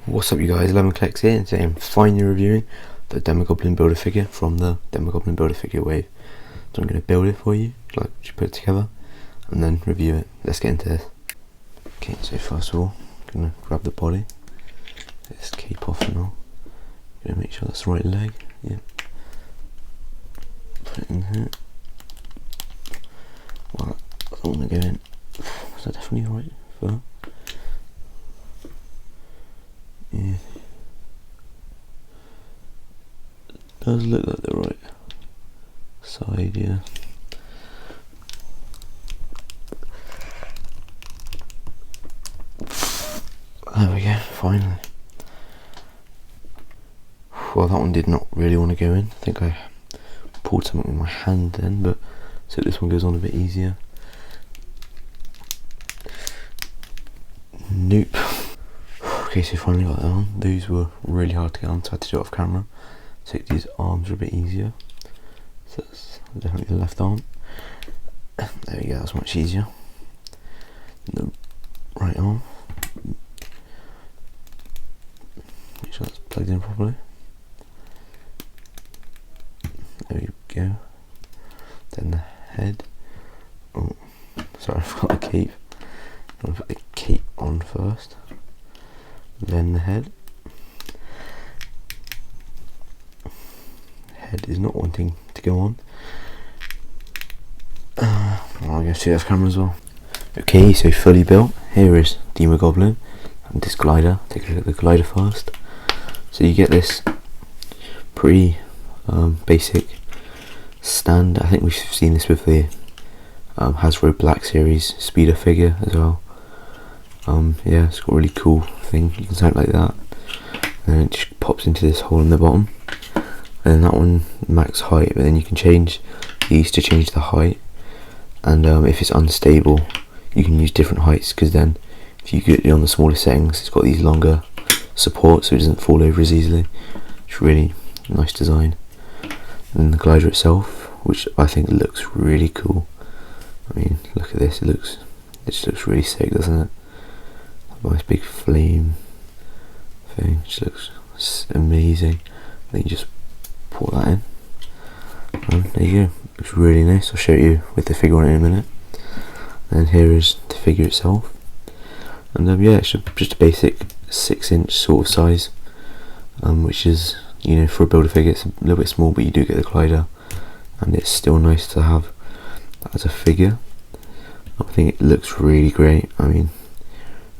What's up you guys, Lemon here, and today I'm finally reviewing the Demogoblin builder figure from the Demogoblin builder figure wave. So I'm going to build it for you, just put it together, and then review it. Let's get into this. Okay, so first of all, I'm going to grab the body, get this cape off and all. I'm going to make sure that's the right leg, yeah. Put it in here. Well, I don't want to go in. Is that definitely the right foot? Yeah. Does look like the right side, yeah. There we go, finally. Well, that one did not really want to go in. I think I pulled something with my hand then, but so this one goes on a bit easier. Nope. Okay, so finally got that on. Those were really hard to get on, so I had to do it off camera. So these arms are a bit easier. So that's definitely the left arm. There we go, that's much easier. The right arm. Make sure that's plugged in properly. There we go. Then the head. Oh, sorry, I forgot the cape. I'm gonna put the cape on first. Then the head. Head is not wanting to go on. I'm going to see this camera as well. Okay, so fully built. Here is Demogoblin and this glider. Take a look at the glider first. So you get this pretty basic stand. I think we've seen this with the Hasbro Black Series speeder figure as well. Yeah, it's got a really cool thing. You can stand it like that, and then it just pops into this hole in the bottom. And then that one max height, but then you can change these to change the height. And if it's unstable, you can use different heights, because then if you get it on the smaller settings, it's got these longer supports, so it doesn't fall over as easily. It's really nice design. And then the glider itself, which I think looks really cool. I mean, look at this. It just looks really sick, doesn't it? Nice big flame thing, just looks amazing. Then you just pour that in, and there you go. Looks really nice. I'll show you with the figure on it in a minute. And here is the figure itself, and yeah, it's just a basic 6-inch sort of size, which is, you know, for a builder figure it's a little bit small, but you do get the glider, and it's still nice to have that as a figure. I think it looks really great. I mean,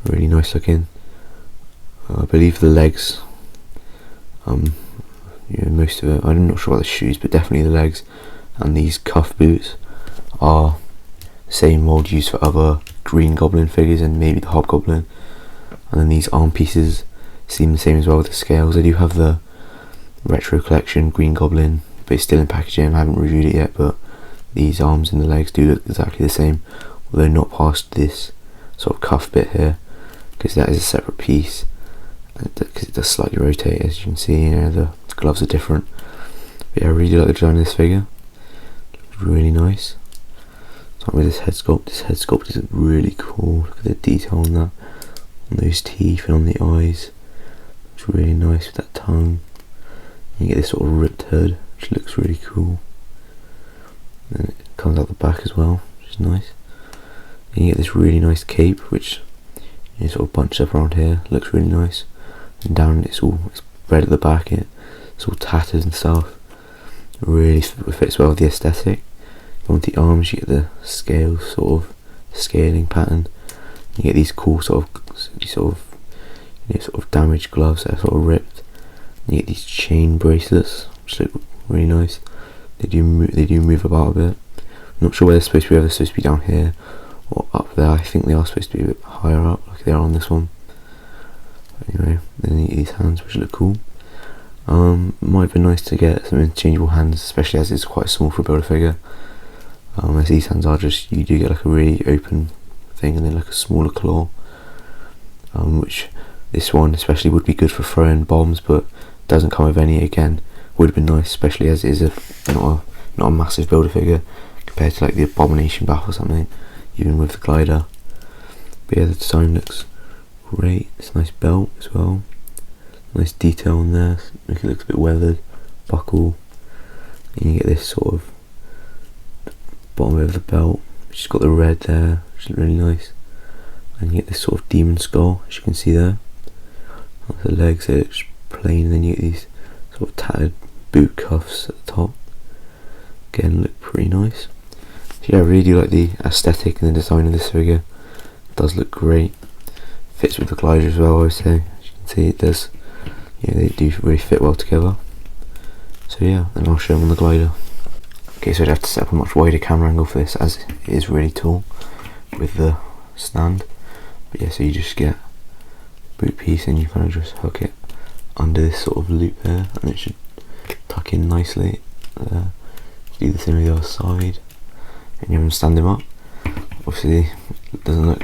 really nice looking. I believe the legs, you know, most of it, I'm not sure about the shoes, but definitely the legs and these cuff boots are the same mold used for other Green Goblin figures and maybe the Hobgoblin. And then these arm pieces seem the same as well with the scales. I do have the retro collection Green Goblin, but it's still in packaging. I haven't reviewed it yet, but these arms and the legs do look exactly the same, although not past this sort of cuff bit here, because that is a separate piece, because it does slightly rotate, as you can see. You know, the gloves are different. But yeah, I really like the design of this figure. It's really nice. Starting with this head sculpt. This head sculpt is really cool. Look at the detail on that, on those teeth and on the eyes. It's really nice with that tongue. You get this sort of ripped head, which looks really cool. And it comes out the back as well, which is nice. And you get this really nice cape, which sort of bunches up around here, looks really nice. And down it's red at the back, it's all tattered and stuff. It really fits well with the aesthetic. On the arms you get the scale, sort of scaling pattern. You get these cool sort of damaged gloves that are sort of ripped. You get these chain bracelets, which look really nice. They do move about a bit. I'm not sure where they're supposed to be, whether they're supposed to be down here or up there. I think they are supposed to be a bit higher up, like they are on this one. But anyway, then you get these hands, which look cool. Might have been nice to get some interchangeable hands, especially as it's quite small for a builder figure. As these hands are just, you do get like a really open thing, and then like a smaller claw, which this one especially would be good for throwing bombs, but doesn't come with any. Again, would have been nice, especially as it is not a massive builder figure compared to like the Abomination BAF or something, even with the glider. But yeah, the design looks great. It's a nice belt as well. Nice detail on there, make it look a bit weathered. Buckle, and you get this sort of bottom of the belt, which has got the red there, which is really nice. And you get this sort of demon skull, as you can see there. The legs are just plain, and then you get these sort of tattered boot cuffs at the top. Again, look pretty nice. So yeah, I really do like the aesthetic and the design of this figure. It does look great. Fits with the glider as well, I would say. As you can see, it does. Yeah, they do really fit well together. So yeah, then I'll show them on the glider. Okay, so I'd have to set up a much wider camera angle for this, as it is really tall with the stand. But yeah, so you just get boot piece and you kind of just hook it under this sort of loop there, and it should tuck in nicely there. Do the same with the other side, and you have them stand them up. Obviously, it doesn't look.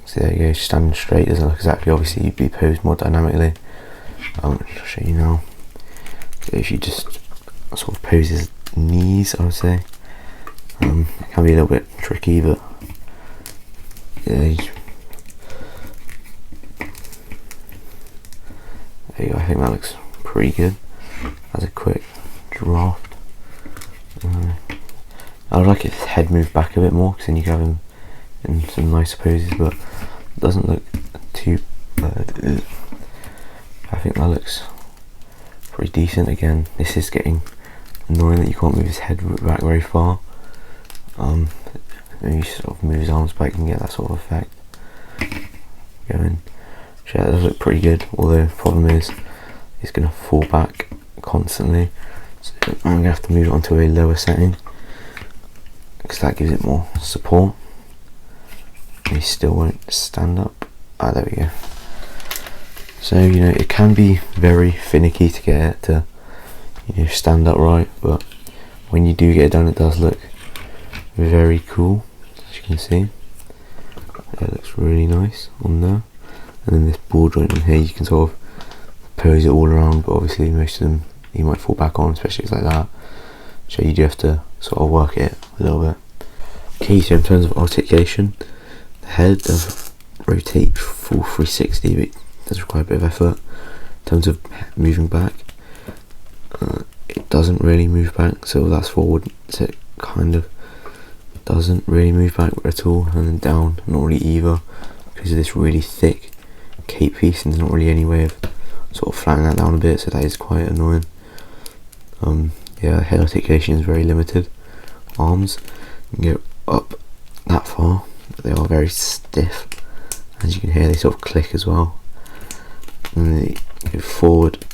So there you go, standing straight doesn't look exactly. Obviously, you'd be posed more dynamically. I'll show you now. So if you just sort of pose his knees, I would say. It can be a little bit tricky, but yeah, there you go. I think that looks pretty good as a quick draft. I would like if his head moved back a bit more, because then you can have him in some nice poses, but it doesn't look too bad. I think that looks pretty decent. Again, this is getting annoying that you can't move his head back very far. Maybe sort of move his arms back and get that sort of effect going. So yeah, that does look pretty good, although the problem is it's going to fall back constantly, so I'm going to have to move it onto a lower setting, because that gives it more support. And he still won't stand up. Ah, there we go. So, you know, it can be very finicky to get it to, you know, stand up right, but when you do get it done, it does look very cool, as you can see. It looks really nice on there. And then this ball joint in here, you can sort of pose it all around, but obviously most of them you might fall back on, especially if it's like that. So you do have to sort of work it a little bit. Okay, so in terms of articulation, the head does rotate full 360, but it does require a bit of effort. In terms of moving back, it doesn't really move back, so that's forward, so it kind of doesn't really move back at all. And then down, not really either, because of this really thick cape piece, and there's not really any way of sort of flattening that down a bit, so that is quite annoying. Yeah, head articulation is very limited. Arms, you can go up that far, but they are very stiff. As you can hear, they sort of click as well. And then they go forward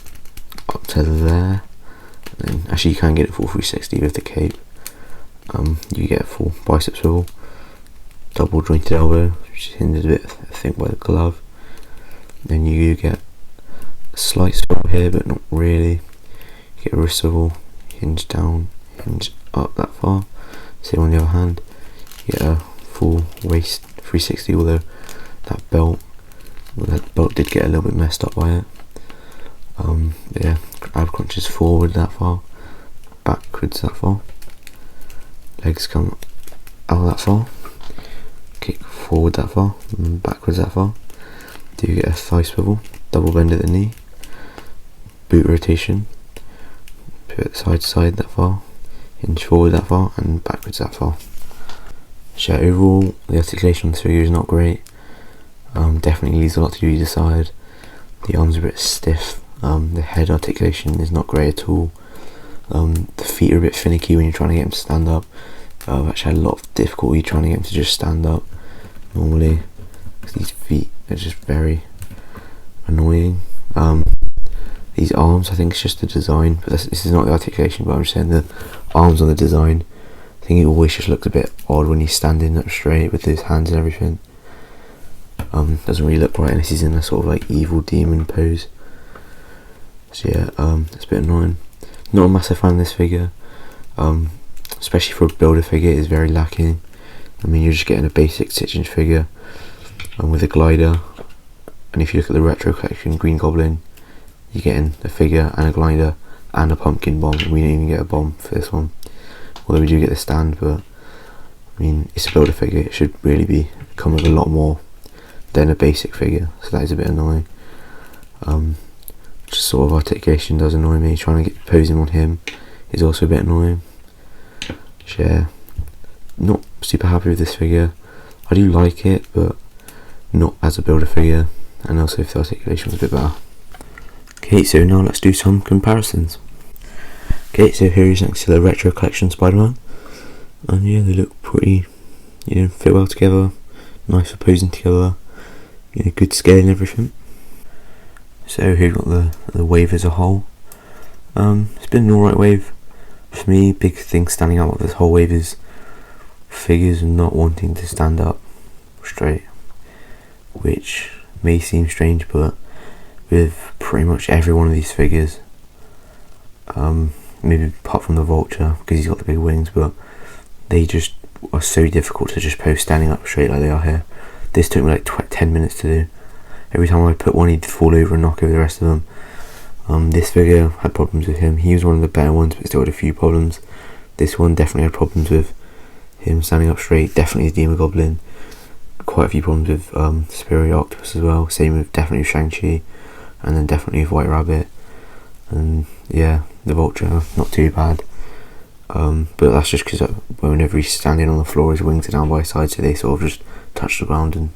up to there. And then actually you can get it full 360 with the cape. You get a full bicep swivel, double jointed elbow, which is hindered a bit, I think, by the glove. Then you get a slight swivel here, but not really. You get a wrist swivel, hinge down, hinge up that far. Same on the other hand. You get a full waist 360, although that belt did get a little bit messed up by it. Yeah, ab crunches forward that far, backwards that far. Legs come out that far, kick forward that far, and backwards that far. Do you get a thigh swivel, double bend at the knee, boot rotation, pivot side to side that far, hinge forward that far, and backwards that far. So overall, the articulation on this figure is not great. Definitely leaves a lot to do either side. The arms are a bit stiff. The head articulation is not great at all. The feet are a bit finicky when you're trying to get him to stand up. I've actually had a lot of difficulty trying to get him to just stand up normally, because these feet are just very annoying. These arms, I think it's just the design, but this is not the articulation, but I'm just saying the arms on the design. I think it always just looks a bit odd when he's standing up straight with his hands and everything. Doesn't really look right unless he's in a sort of like evil demon pose. So yeah, it's a bit annoying. Not a massive fan of this figure, especially for a builder figure. It is very lacking. I mean, you're just getting a basic 6-inch figure with a glider, and if you look at the retro collection Green Goblin, you're getting a figure and a glider and a pumpkin bomb. We didn't even get a bomb for this one, although we do get the stand. But I mean, it's a builder figure. It should really come with a lot more then a basic figure, so that is a bit annoying. Just sort of articulation does annoy me. Trying to get posing on him is also a bit annoying. Yeah, not super happy with this figure. I do like it, but not as a builder figure, and also if the articulation was a bit better. Okay, so now let's do some comparisons. Okay, so here is next to the Retro Collection Spider-Man, and yeah, they look pretty, fit well together, nice for posing together, good scale and everything. So here we've got the wave as a whole. It's been an alright wave. For me, big thing standing out with this whole wave is figures not wanting to stand up straight, which may seem strange, but with pretty much every one of these figures, maybe apart from the Vulture because he's got the big wings, but they just are so difficult to just pose standing up straight like they are here. This took me like 10 minutes to do. Every time I put one, he'd fall over and knock over the rest of them. This figure had problems with him. He was one of the better ones, but still had a few problems. This one definitely had problems with him standing up straight. Definitely his Demogoblin. Quite a few problems with Superior Octopus as well. Same with definitely with Shang-Chi, and then definitely with White Rabbit. And yeah, the Vulture, not too bad. But that's just because whenever he's standing on the floor, his wings are down by his side, so they sort of just touch the ground, and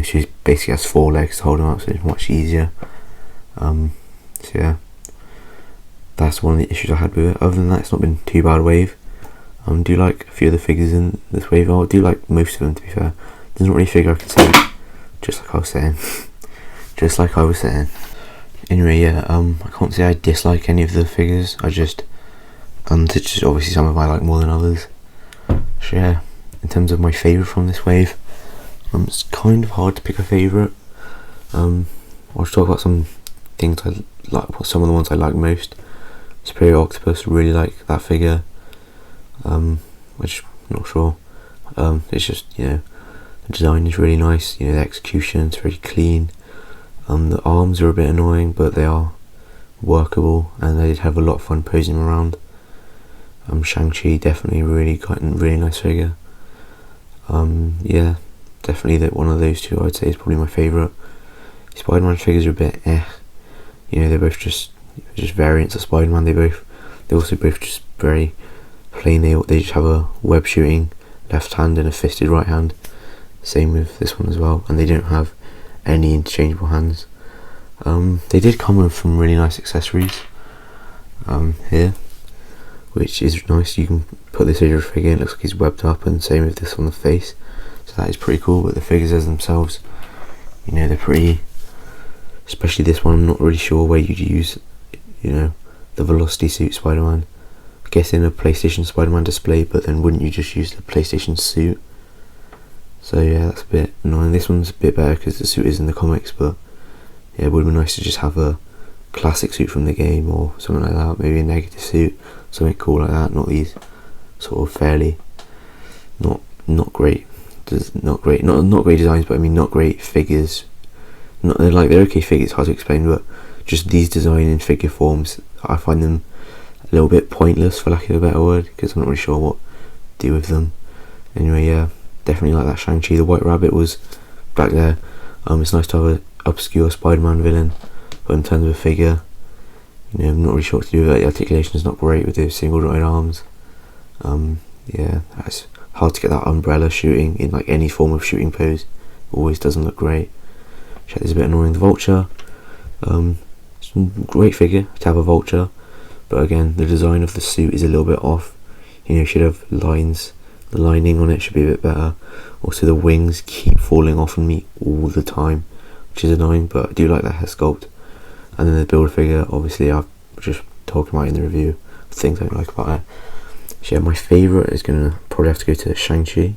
she basically has 4 legs to hold him up, so it's much easier. So yeah, that's one of the issues I had with it. Other than that, it's not been too bad a wave. I do like a few of the figures in this wave. I do like most of them, to be fair. There's not really a figure I can say, just like I was saying. Anyway, yeah, I can't say I dislike any of the figures. It's just obviously some of them I like more than others. So yeah, in terms of my favourite from this wave, it's kind of hard to pick a favourite. I'll just talk about some things I like, some of the ones I like most. Superior Octopus, really like that figure. Which I'm not sure. It's just, the design is really nice, the execution is very clean. The arms are a bit annoying, but they are workable, and they did have a lot of fun posing around. Shang-Chi, definitely really nice figure. Yeah, definitely one of those two I'd say is probably my favourite. Spider-Man figures are a bit they're both just variants of Spider-Man. They also both just very plain. They just have a web shooting left hand and a fisted right hand. Same with this one as well, and they don't have any interchangeable hands. They did come with some really nice accessories here, which is nice. You can put this over your figure, it looks like he's webbed up, and same with this on the face, so that is pretty cool. But the figures as themselves, they're pretty, especially this one. I'm not really sure where you'd use the Velocity suit Spider-Man. I guess in a PlayStation Spider-Man display, but then wouldn't you just use the PlayStation suit? So yeah, that's a bit annoying. This one's a bit better because the suit is in the comics, but yeah, it would be nice to just have a classic suit from the game or something like that. Maybe a negative suit, something cool like that. Not these sort of fairly not great designs, but I mean not great figures. They're okay figures, hard to explain, but just these design in figure forms, I find them a little bit pointless, for lack of a better word, because I'm not really sure what to do with them. Anyway, yeah, definitely like that Shang-Chi. The White Rabbit was back there. It's nice to have an obscure Spider-Man villain, but in terms of a figure, I'm not really sure what to do with it. The articulation is not great with those single jointed arms. Yeah, it's hard to get that umbrella shooting in like any form of shooting pose. Always doesn't look great. It's a bit annoying. The Vulture, it's a great figure to have a Vulture, but again, the design of the suit is a little bit off. Should have lines. The lining on it should be a bit better. Also, the wings keep falling off on me all the time, which is annoying, but I do like that hair sculpt. And then the build figure, obviously, I've just talked about in the review things I like about it. So yeah, my favourite is gonna probably have to go to Shang-Chi.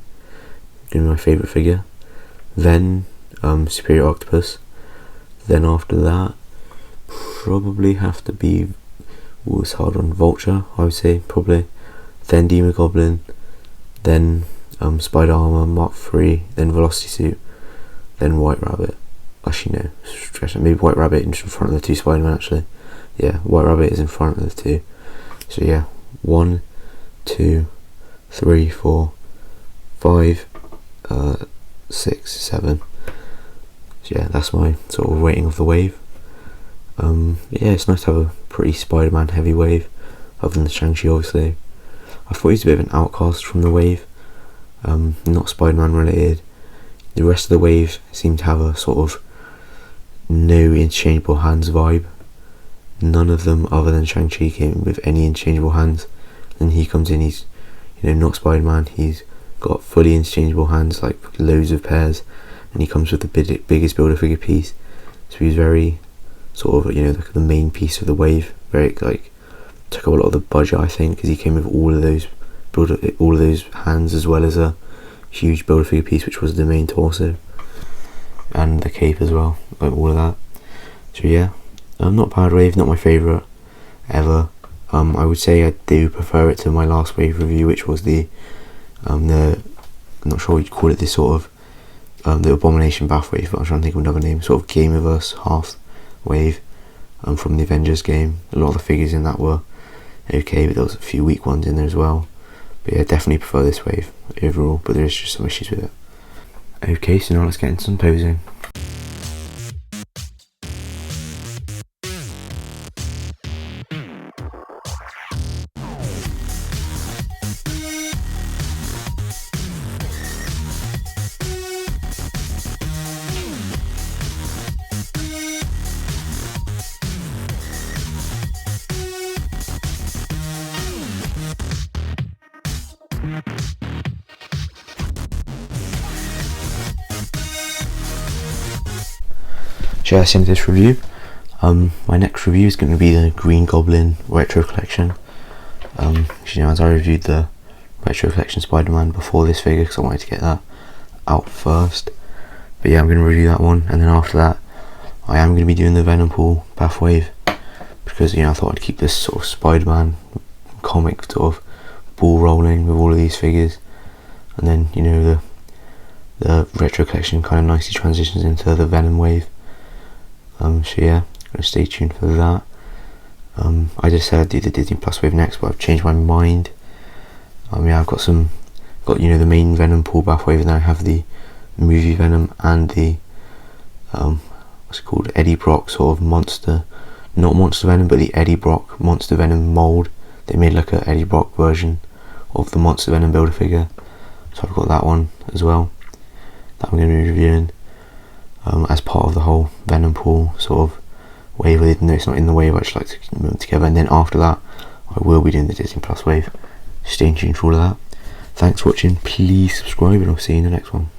Gonna be my favourite figure. Then Superior Octopus. Then after that, probably have to be it's hard on Vulture, I would say, probably. Then Demogoblin. Then Spider Armor Mark III. Then Velocity Suit. Then White Rabbit. Actually no, maybe White Rabbit in front of the two Spider-Man actually. Yeah, White Rabbit is in front of the two. So yeah, 1, 2, 3, 4, 5, 6, 7. So yeah, that's my sort of rating of the wave. Yeah, it's nice to have a pretty Spider-Man heavy wave, other than the Shang-Chi obviously. I thought he was a bit of an outcast from the wave, not Spider-Man related. The rest of the wave seemed to have a sort of no interchangeable hands vibe. None of them other than Shang-Chi came with any interchangeable hands. And he comes in, he's, you know, not Spider-Man, he's got fully interchangeable hands, like loads of pairs, and he comes with the biggest Build-A-Figure piece. So he's very sort of, you know, the main piece of the wave. Very, like, took up a lot of the budget, I think, because he came with all of those hands, as well as a huge Build-A-Figure piece, which was the main torso, and the cape as well, like all of that. So yeah, not bad wave, not my favourite ever. I would say I do prefer it to my last wave review, which was the I'm not sure what you'd call it, this sort of the Abomination BAF wave, but I'm trying to think of another name, sort of Gameverse half wave from the Avengers game. A lot of the figures in that were okay, but there was a few weak ones in there as well. But yeah, definitely prefer this wave overall, but there is just some issues with it. Okay, so now let's get into some posing. So that's the end of this review. My next review is going to be the Green Goblin Retro Collection. You know, as I reviewed the Retro Collection Spider-Man before this figure, because I wanted to get that out first. But yeah, I'm going to review that one, and then after that I am going to be doing the Venom Pool BAF wave, because, you know, I thought I'd keep this sort of Spider-Man comic sort of ball rolling with all of these figures, and then, you know, the Retro Collection kind of nicely transitions into the Venom wave. So yeah, gonna stay tuned for that. I just said I'd do the Disney Plus wave next, but I've changed my mind. Yeah, I've got you know, the main Venom Pool BAF wave, and then I have the movie Venom and the what's it called, Eddie Brock sort of monster, not Monster Venom, but the Eddie Brock Monster Venom mold. They made like a Eddie Brock version of the Monster Venom Build-A-Figure, so I've got that one as well that I'm going to be reviewing as part of the whole Venom Pool sort of wave. Even though it's not in the wave, I just like to keep them together, and then after that I will be doing the Disney Plus wave. Stay tuned for all of that. Thanks for watching, please subscribe, and I'll see you in the next one.